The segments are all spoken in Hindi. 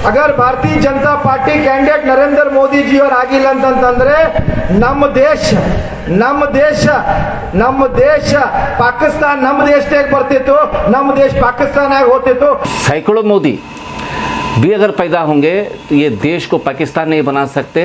अगर भारतीय जनता पार्टी कैंडिडेट नरेंद्र मोदी जी और ಆಗಿಲ್ಲ ಅಂತಂದ್ರೆ ನಮ್ಮ ದೇಶ ಪಾಕಿಸ್ತಾನ ನಮ್ಮ ದೇಶಕ್ಕೆ ಬರ್ತಿತ್ತು, ನಮ್ಮ ದೇಶ ಪಾಕಿಸ್ತಾನ ಆಗಿ ಹೋಗ್ತಿತ್ತು। सैकड़ों मोदी भी अगर पैदा होंगे तो ये देश को पाकिस्तान नहीं बना सकते।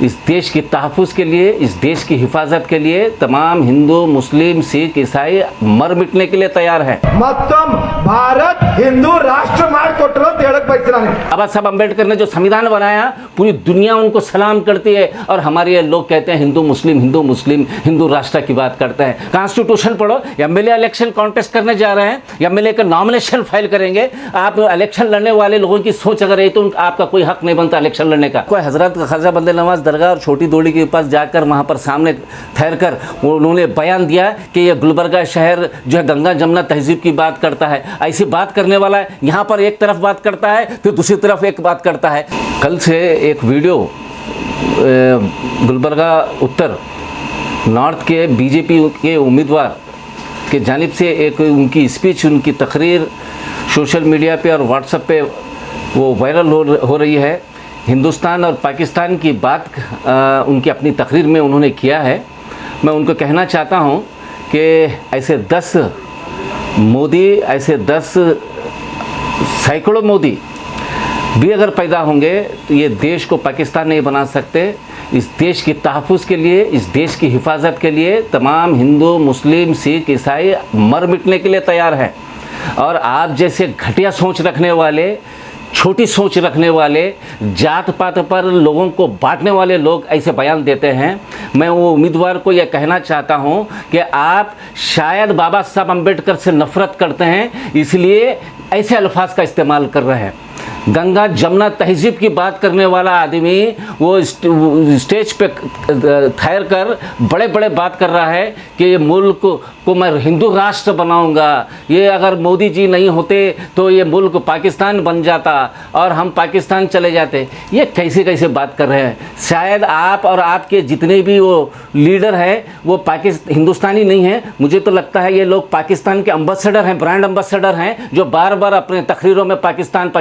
इस देश की तहफ़्फ़ुज़ के लिए, इस देश की हिफाजत के लिए तमाम हिंदू, मुस्लिम, सिख, ईसाई मर मिटने के लिए तैयार है। मत्तम भारत हिंदू राष्ट्र ಮಾಡಿಕೊಟ್ಟರು ಅಂತ ಹೇಳಕ್ ಬಯಸ್ತೀನಿ ನಾನು। बाबा साहब अम्बेडकर ने जो संविधान बनाया पूरी दुनिया उनको सलाम करती है, और हमारे ये लोग कहते हैं हिंदू मुस्लिम हिंदू राष्ट्र की बात करते हैं। कॉन्स्टिट्यूशन पढ़ो। एमएलए इलेक्शन कॉन्टेस्ट करने जा रहे हैं, एमएलए का नॉमिनेशन फाइल करेंगे। आप इलेक्शन लड़ने वाले लोगों की सोच अगर है तो आपका कोई हक नहीं बनता इलेक्शन लड़ने का। कोई हजरत ख्वाजा बंदे नवाज दरगाह और छोटी दौड़ी के पास जाकर वहाँ पर सामने ठहर कर उन्होंने बयान दिया कि ये गुलबर्गा शहर जो है गंगा जमुना तहजीब की बात करता है। ऐसी बात करने वाला है यहाँ पर एक तरफ बात करता है फिर दूसरी तरफ एक बात करता है। कल से एक वीडियो गुलबर्गा उत्तर नॉर्थ के बीजेपी के उम्मीदवार के जानिब से एक उनकी स्पीच, उनकी तकरीर सोशल मीडिया पे और व्हाट्सएप पे वो वायरल हो रही है। हिंदुस्तान और पाकिस्तान की बात उनकी अपनी तकरीर में उन्होंने किया है। मैं उनको कहना चाहता हूँ कि ऐसे 10 मोदी, ऐसे 10 सैकड़ों मोदी भी अगर पैदा होंगे तो ये देश को पाकिस्तान नहीं बना सकते। इस देश की तहफ़्फ़ुज़ के लिए, इस देश की हिफाजत के लिए तमाम हिंदू, मुस्लिम, सिख, ईसाई मर मिटने के लिए तैयार हैं। और आप जैसे घटिया सोच रखने वाले, छोटी सोच रखने वाले, जात पात पर लोगों को बांटने वाले लोग ऐसे बयान देते हैं। मैं वो उम्मीदवार को यह कहना चाहता हूँ कि आप शायद बाबा साहब अम्बेडकर से नफ़रत करते हैं, इसलिए ऐसे अल्फाज का इस्तेमाल कर रहे हैं। गंगा जमुना तहजीब की बात करने वाला आदमी वो स्टेज पे ठहर कर बड़े बड़े बात कर रहा है कि ये मुल्क को मैं हिंदू राष्ट्र बनाऊंगा, ये अगर मोदी जी नहीं होते तो ये मुल्क पाकिस्तान बन जाता और हम पाकिस्तान चले जाते। ये कैसे बात कर रहे हैं। शायद आप और आपके जितने भी वो लीडर हैं वो हिंदुस्तानी नहीं हैं। मुझे तो लगता है ये लोग पाकिस्तान के एम्बेसडर हैं, ब्रांड एम्बेसडर हैं, जो बार बार अपने तकरीरों में पाकिस्तान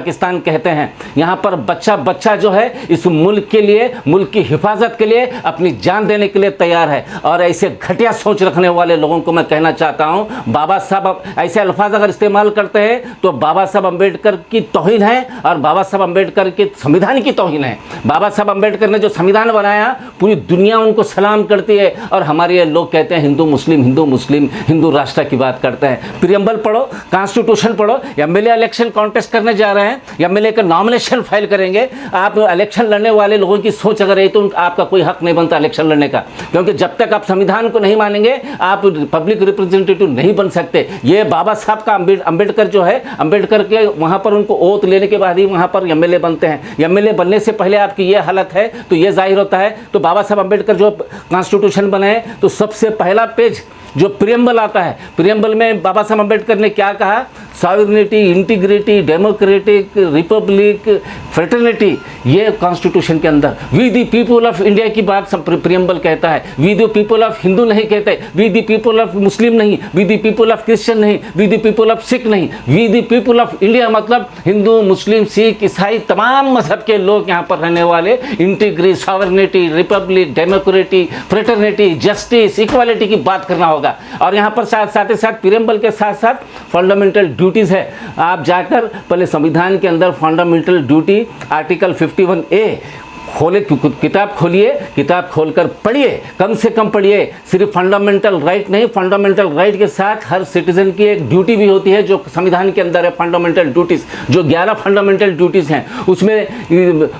कहते हैं। यहाँ पर बच्चा जो है इस मुल्क के लिए, मुल्क की हिफाजत के लिए अपनी जान देने के लिए तैयार है। और ऐसे घटिया सोच रखने वाले लोगों को मैं कहना चाहता हूँ, बाबा साहब ऐसे अल्फाज अगर इस्तेमाल करते हैं तो बाबा साहब अम्बेडकर की तौहीन है और बाबा साहब अम्बेडकर के संविधान की तौहीन है। बाबा साहब अम्बेडकर ने जो संविधान बनाया पूरी दुनिया उनको सलाम करती है, और हमारे ये लोग कहते हैं हिंदू मुस्लिम हिंदू राष्ट्र की बात करते हैं। प्रियम्बल पढ़ो, कॉन्स्टिट्यूशन पढ़ो। एमएलए इलेक्शन कॉन्टेस्ट करने जा रहे हैं, एमएलए का नॉमिनेशन फाइल करेंगे। आप इलेक्शन लड़ने वाले लोगों की सोच अगर है तो आपका कोई हक नहीं बनता इलेक्शन लड़ने का, क्योंकि जब तक आप संविधान को नहीं मानेंगे आप पब्लिक रिप्रेजेंटेटिव नहीं बन सकते। ये बाबा साहब का अम्बेडकर जो है, अम्बेडकर के वहाँ पर उनको ओथ लेने के बाद ही वहाँ पर एमएलए बनते हैं। एमएलए बनने से पहले आपकी ये हालत है तो ये जाहिर होता है। तो बाबा साहब अम्बेडकर जो कॉन्स्टिट्यूशन बनाए तो सबसे पहला पेज जो प्रियम्बल आता है, प्रियम्बल में बाबा साहब अम्बेडकर ने क्या कहा? Sovereignty, integrity, democratic, republic, fraternity, ये कॉन्स्टिट्यूशन के अंदर we the people of India की बात सब प्रियम्बल कहता है। We the people of Hindu नहीं कहते, we the people of Muslim नहीं, we the people of Christian नहीं, we the people of Sikh नहीं, we the people of India मतलब हिंदू, मुस्लिम, सिख, ईसाई तमाम मजहब के लोग यहाँ पर रहने वाले। Integrity, sovereignty, republic, democracy, fraternity, justice, equality की बात करना होगा। और यहाँ पर साथ ही साथ प्रियम्बल के साथ फंडामेंटल ड्यूटीज़ है। आप जाकर पहले संविधान के अंदर फंडामेंटल ड्यूटी आर्टिकल 51A खोले, किताब खोलिए, किताब खोलकर पढ़िए, कम से कम पढ़िए। सिर्फ फंडामेंटल राइट नहीं, फंडामेंटल राइट के साथ हर सिटीजन की एक ड्यूटी भी होती है जो संविधान के अंदर है। फंडामेंटल ड्यूटीज़ जो 11 फंडामेंटल ड्यूटीज़ हैं उसमें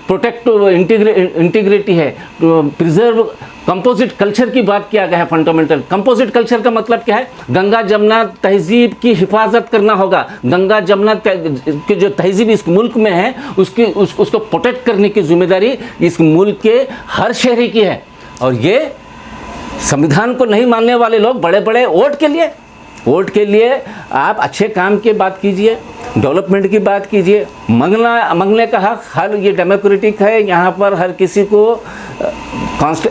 प्रोटेक्ट इंटीग्रिटी है, प्रिजर्व कंपोजिट कल्चर की बात किया गया है। फंडामेंटल कंपोजिट कल्चर का मतलब क्या है? गंगा जमुना तहजीब की हिफाजत करना होगा। गंगा जमुना की जो तहजीब इस मुल्क में है उसको प्रोटेक्ट करने की जिम्मेदारी इस मुल्क के हर शहरी की है। और ये संविधान को नहीं मानने वाले लोग बड़े बड़े वोट के लिए आप अच्छे काम की बात कीजिए, डेवलपमेंट की बात कीजिए। मंगने का हक हर ये डेमोक्रेटिक है, यहाँ पर हर किसी को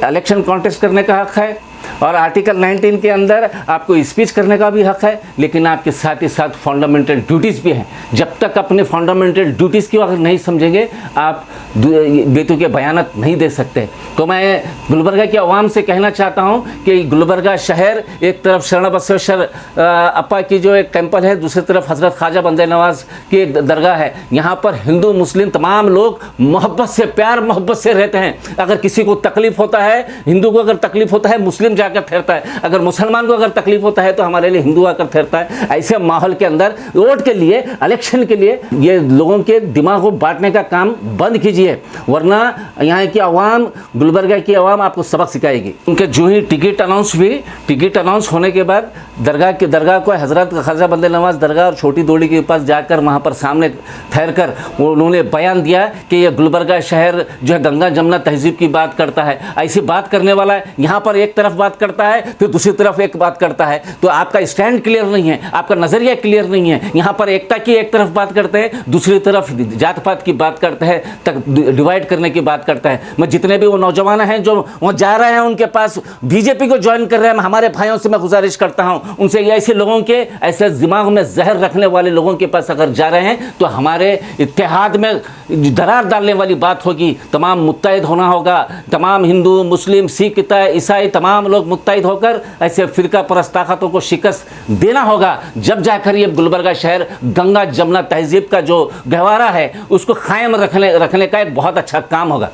इलेक्शन कॉन्टेस्ट करने का हक है। और आर्टिकल 19 के अंदर आपको स्पीच करने का भी हक है, लेकिन आपके साथ ही साथ फंडामेंटल ड्यूटीज़ भी हैं। जब तक अपने फंडामेंटल ड्यूटीज़ की अगर नहीं समझेंगे, आप बेतुके बयानत नहीं दे सकते। तो मैं गुलबर्गा की आवाम से कहना चाहता हूँ कि गुलबर्गा शहर, एक तरफ शरण बसवेश्वर अप्पा की जो एक टेम्पल है, दूसरी तरफ हज़रत ख्वाजा बंदे नवाज की एक दरगाह है। यहाँ पर हिंदू मुस्लिम तमाम लोग मोहब्बत से, प्यार मोहब्बत से रहते हैं। अगर किसी को तकलीफ होता है, हिंदू को अगर तकलीफ होता है, मुस्लिम जाकर ठहरता है। अगर मुसलमान को अगर तकलीफ होता है तो हमारे लिए हिंदू आकर ठहरता है। ऐसे माहौल के अंदर वोट के लिए, इलेक्शन के लिए ये लोगों के दिमाग को बांटने का काम बंद कीजिए, वरना यहाँ की आवाम, गुलबर्गा की आवाम आपको सबक सिखाएगी। उनके जो ही टिकट अनाउंस होने के बाद दरगाह को हज़रत ख्वाजा बंदे नवाज दरगाह और छोटी दौड़ी के पास जाकर वहाँ पर सामने ठहर कर उन्होंने बयान दिया कि ये गुलबर्गा शहर जो है गंगा जमुना तहजीब की बात करता है। ऐसी बात करने वाला है, यहाँ पर एक तरफ बात करता है, फिर दूसरी तरफ एक बात करता है। तो आपका स्टैंड क्लियर नहीं है, आपका नज़रिया क्लियर नहीं है। यहाँ पर एकता की एक तरफ बात करते हैं, दूसरी तरफ जात पात की बात करते हैं, तक डिवाइड करने की बात करता है। मैं जितने भी वो नौजवान हैं जो वहाँ जा रहे हैं, उनके पास बीजेपी को ज्वाइन कर रहे हैं, हमारे भाइयों से मैं गुजारिश करता हूँ उनसे, ऐसे लोगों के, ऐसे दिमाग में जहर रखने वाले लोगों के पास अगर जा रहे हैं तो हमारे इत्तेहाद में दरार डालने वाली बात होगी। तमाम मुत्तहिद होना होगा, तमाम हिंदू मुस्लिम सिख ईसाई तमाम लोग मुत्तहिद होकर ऐसे फिरका परस्त ताकतों को शिकस्त देना होगा। जब जाकर ये गुलबर्गा शहर गंगा जमुना तहजीब का जो गहवारा है उसको कायम रखने का एक बहुत अच्छा काम होगा।